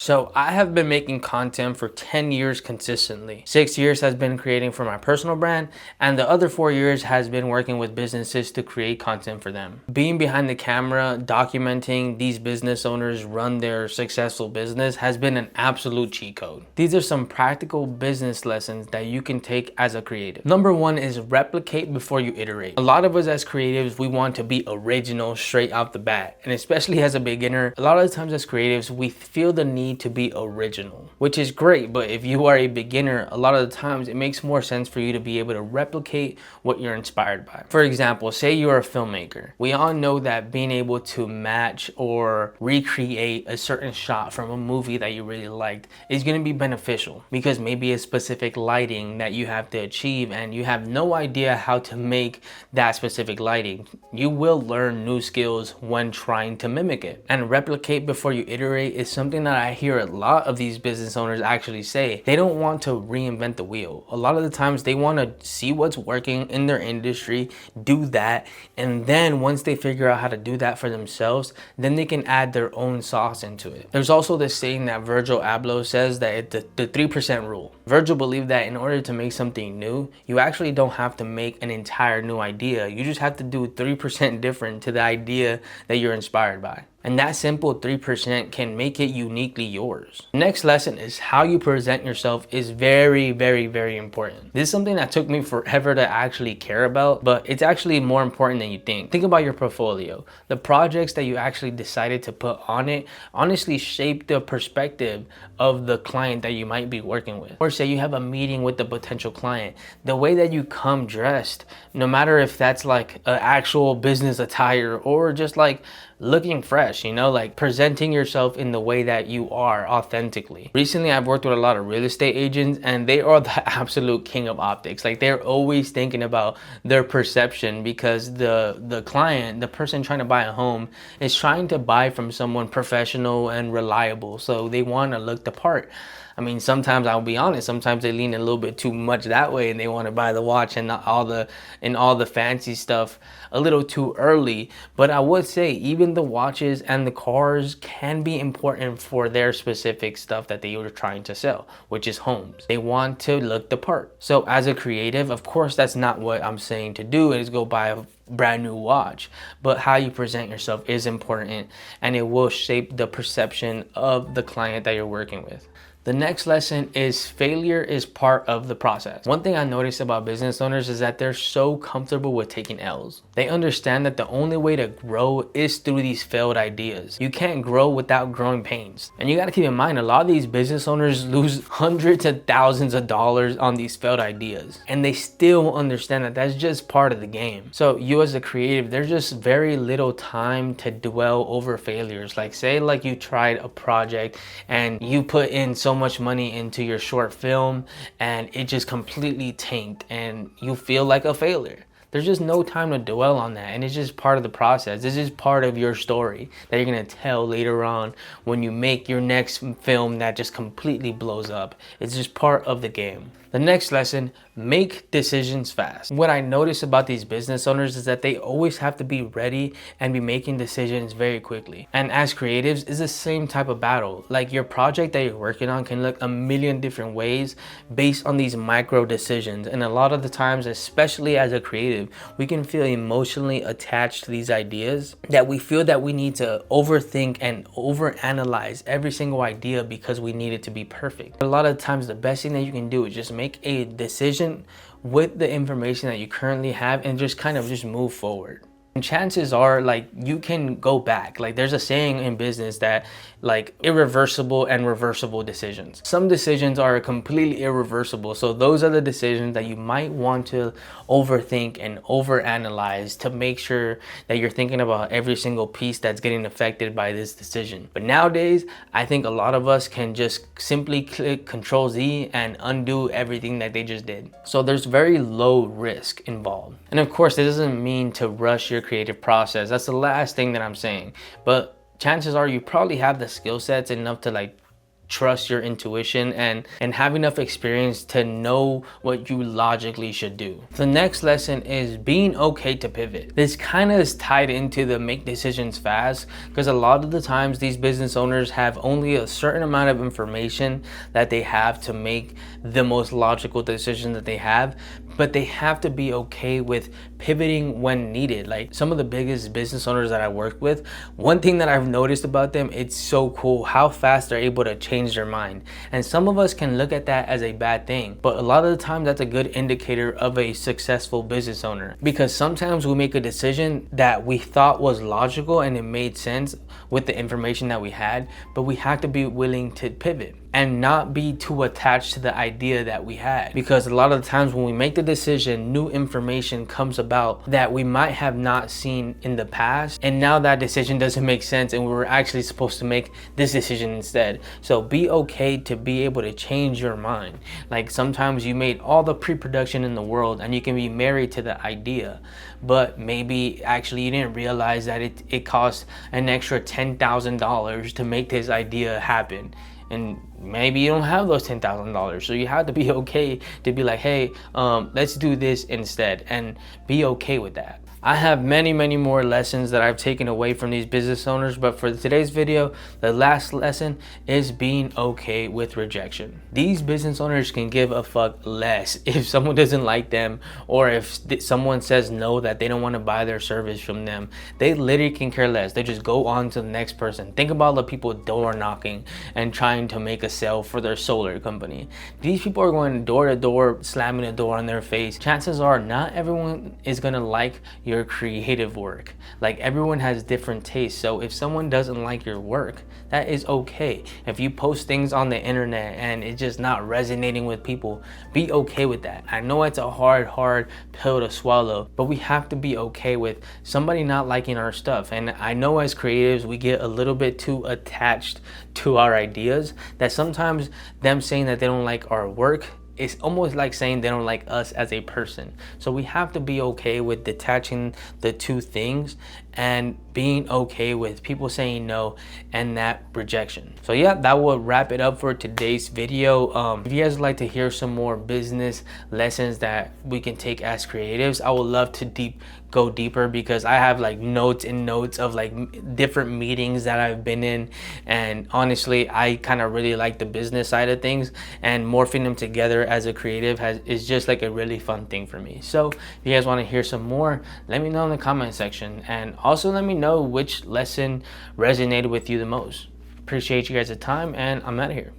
So I have been making content for 10 years consistently. 6 years has been creating for my personal brand, and the other 4 years has been working with businesses to create content for them. Being behind the camera, documenting these business owners run their successful business has been an absolute cheat code. These are some practical business lessons that you can take as a creative. Number one is replicate before you iterate. A lot of us as creatives, we want to be original straight off the bat. And especially as a beginner, a lot of the times as creatives, we feel the need to be original, which is great. But if you are a beginner, a lot of the times it makes more sense for you to be able to replicate what you're inspired by. For example, say you're a filmmaker. We all know that being able to match or recreate a certain shot from a movie that you really liked is going to be beneficial, because maybe a specific lighting that you have to achieve and you have no idea how to make that specific lighting. You will learn new skills when trying to mimic it. And replicate before you iterate is something that I hear a lot of these business owners actually say. They don't want to reinvent the wheel. A lot of the times they want to see what's working in their industry, do that, and then once they figure out how to do that for themselves, then they can add their own sauce into it. There's also this saying that Virgil Abloh says, that the 3% rule. Virgil believed that in order to make something new, you actually don't have to make an entire new idea. You just have to do 3% different to the idea that you're inspired by. And that simple 3% can make it uniquely yours. Next lesson is how you present yourself is very, very, very important. This is something that took me forever to actually care about, but it's actually more important than you think. Think about your portfolio. The projects that you actually decided to put on it honestly shape the perspective of the client that you might be working with. Or say you have a meeting with the potential client. The way that you come dressed, no matter if that's like an actual business attire or just like looking fresh, you know, like presenting yourself in the way that you are authentically. Recently, I've worked with a lot of real estate agents, and they are the absolute king of optics. Like, they're always thinking about their perception, because the client, the person trying to buy a home, is trying to buy from someone professional and reliable. So they want to look the part. I mean, sometimes, I'll be honest, sometimes they lean a little bit too much that way, and they want to buy the watch and all the fancy stuff a little too early. But I would say even the watches and the cars can be important for their specific stuff that they were trying to sell, which is homes. They want to look the part. So as a creative, of course, that's not what I'm saying to do, is go buy a brand new watch, but how you present yourself is important, and it will shape the perception of the client that you're working with. The next lesson is failure is part of the process. One thing I noticed about business owners is that they're so comfortable with taking L's. They understand that the only way to grow is through these failed ideas. You can't grow without growing pains. And you got to keep in mind, a lot of these business owners lose hundreds of thousands of dollars on these failed ideas, and they still understand that that's just part of the game. So you as a creative, there's just very little time to dwell over failures. Like, say like you tried a project and you put in so much money into your short film and it just completely tanked and you feel like a failure. There's just no time to dwell on that, and it's just part of the process. This is part of your story that you're gonna tell later on when you make your next film that just completely blows up. It's just part of the game. The next lesson, make decisions fast. What I notice about these business owners is that they always have to be ready and be making decisions very quickly. And as creatives, it's the same type of battle. Like, your project that you're working on can look a million different ways based on these micro decisions. And a lot of the times, especially as a creative, we can feel emotionally attached to these ideas, that we feel that we need to overthink and overanalyze every single idea because we need it to be perfect. A lot of times, the best thing that you can do is just make a decision with the information that you currently have and just kind of just move forward. And chances are, like, you can go back. Like, there's a saying in business that, like, irreversible and reversible decisions. Some decisions are completely irreversible. So those are the decisions that you might want to overthink and overanalyze to make sure that you're thinking about every single piece that's getting affected by this decision. But nowadays, I think a lot of us can just simply click Control Z and undo everything that they just did. So there's very low risk involved. And of course, it doesn't mean to rush your creative process. That's the last thing that I'm saying. But chances are you probably have the skill sets enough to like trust your intuition and have enough experience to know what you logically should do. The next lesson is being okay to pivot. This kind of is tied into the make decisions fast, because a lot of the times these business owners have only a certain amount of information that they have to make the most logical decision that they have, but they have to be okay with pivoting when needed. Like some of the biggest business owners that I work with, one thing that I've noticed about them, it's so cool how fast they're able to change their mind. And some of us can look at that as a bad thing, but a lot of the time that's a good indicator of a successful business owner, because sometimes we make a decision that we thought was logical and it made sense with the information that we had, but we have to be willing to pivot and not be too attached to the idea that we had, because a lot of the times when we make the decision, new information comes about that we might have not seen in the past, and now that decision doesn't make sense and we were actually supposed to make this decision instead. So be okay to be able to change your mind. Like sometimes you made all the pre-production in the world and you can be married to the idea, but maybe actually you didn't realize that it cost an extra $10,000 to make this idea happen. And maybe you don't have those $10,000, so you have to be okay to be like, hey, let's do this instead, and be okay with that. I have many more lessons that I've taken away from these business owners, but for today's video, the last lesson is being okay with rejection. These business owners can give a fuck less if someone doesn't like them, or if someone says no, that they don't want to buy their service from them. They literally can care less. They just go on to the next person. Think about the people door knocking and trying to make a sale for their solar company. These people are going door to door, slamming the door on their face. Chances are not everyone is gonna like your creative work. Like everyone has different tastes, so if someone doesn't like your work, that is okay. If you post things on the internet and it's just not resonating with people, be okay with that. I know it's a hard pill to swallow, but we have to be okay with somebody not liking our stuff. And I know as creatives we get a little bit too attached to our ideas, that sometimes them saying that they don't like our work, it's almost like saying they don't like us as a person. So we have to be okay with detaching the two things and being okay with people saying no and that rejection. So yeah, that will wrap it up for today's video. If you guys would like to hear some more business lessons that we can take as creatives, I would love to go deeper, because I have like notes and notes of like different meetings that I've been in, and honestly I kind of really like the business side of things, and morphing them together as a creative is just like a really fun thing for me. So if you guys want to hear some more, let me know in the comment section, and also let me know which lesson resonated with you the most. Appreciate you guys' time, and I'm out of here.